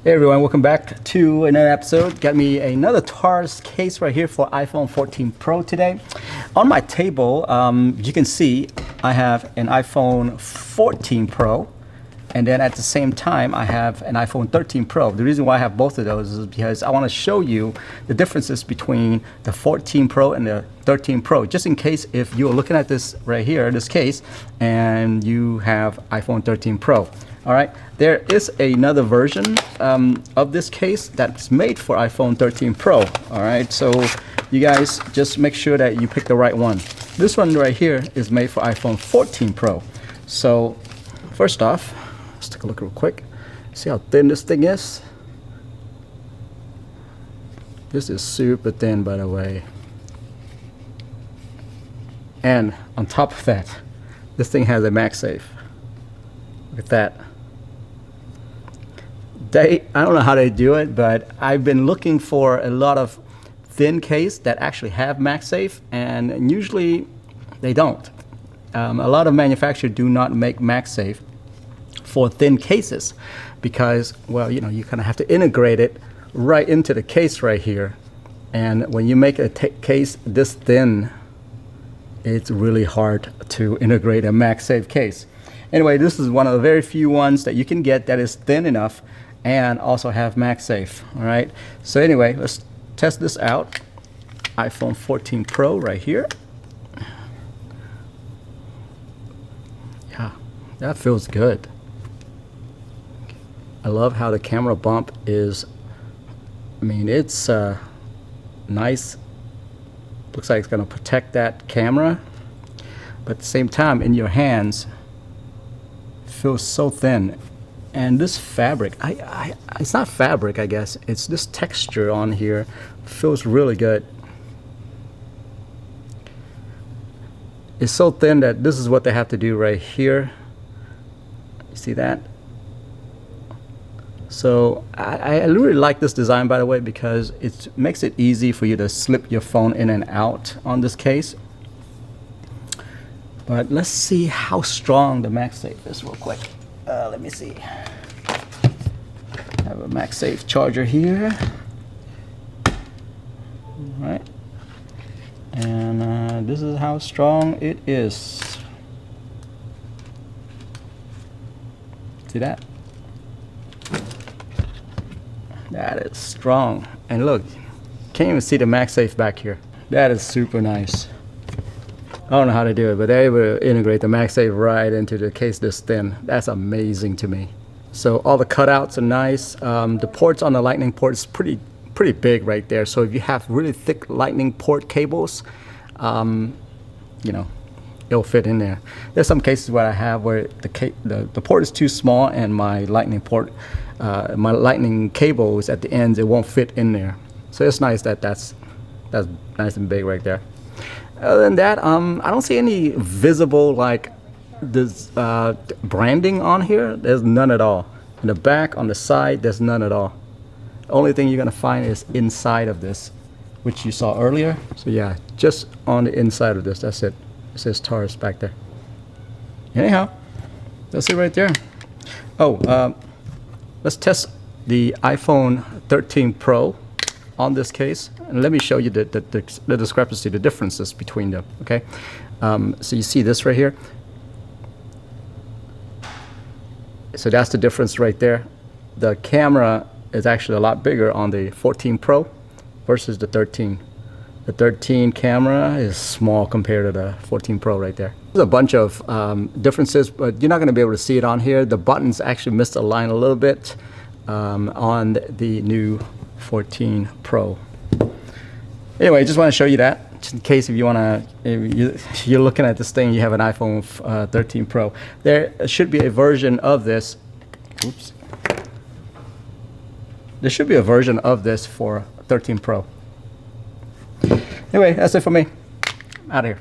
Hey everyone, welcome back to another episode. Got me another TORRAS case right here for iPhone 14 Pro today. On my table, you can see I have an iPhone 14 Pro, and then at the same time I have an iPhone 13 Pro. The reason why I have both of those is because I want to show you the differences between the 14 Pro and the 13 Pro, just in case if you're looking at this right here, this case, and you have iPhone 13 Pro. All right, there is another version of this case that's made for iPhone 13 Pro. All right, so you guys just make sure that you pick the right one. This one right here is made for iPhone 14 Pro. So first off, let's take a look real quick. See how thin this thing is? This is super thin, by the way. And on top of that, this thing has a Magsafe. Look at that. I don't know how they do it, but I've been looking for a lot of thin case that actually have Magsafe, and usually they don't. A lot of manufacturers do not make Magsafe for thin cases because, well, you know, you kind of have to integrate it right into the case right here. And when you make a case this thin, it's really hard to integrate a Magsafe case. Anyway, this is one of the very few ones that you can get that is thin enough and also have Magsafe. All right, so anyway, let's test this out. iPhone 14 Pro right here. Yeah, that feels good. I love how the camera bump is, I mean, it's nice. Looks like it's going to protect that camera, but at the same time in your hands it feels so thin. And this fabric, it's not fabric, I guess, it's this texture on here feels really good. It's so thin that this is what they have to do right here. You see that? So I really like this design, by the way, because it makes it easy for you to slip your phone in and out on this case. But let's see how strong the Magsafe is real quick. Let me see. I have a Magsafe charger here. All right. And this is how strong it is. See that? That is strong. And look, can't even see the Magsafe back here. That is super nice. I don't know how to do it, but they're able to integrate the Magsafe right into the case this thin. That's amazing to me. So all the cutouts are nice. The ports on the lightning port is pretty big right there. So if you have really thick lightning port cables, you know, it'll fit in there. There's some cases where I have where the port is too small and my lightning port, my lightning cable is at the ends. It won't fit in there. So it's nice that that's nice and big right there. Other than that, I don't see any visible like this branding on here. There's none at all. In the back, on the side, there's none at all. The only thing you're gonna find is inside of this, which you saw earlier. So yeah, just on the inside of this, that's it. It says TORRAS back there. Anyhow, that's it right there. Oh, let's test the iPhone 13 Pro on this case, and let me show you the discrepancy, the differences between them. Okay, so you see this right here. So that's the difference right there. The camera is actually a lot bigger on the 14 Pro versus the 13. The 13 camera is small compared to the 14 Pro right there. There's a bunch of differences, but you're not going to be able to see it on here. The buttons actually misaligned a little bit on the new 14 Pro. Anyway, I just want to show you that, just in case if you want to, if you're looking at this thing, you have an iPhone 13 Pro. There should be a version of this. Oops. There should be a version of this for 13 Pro. Anyway, that's it for me. Out of here.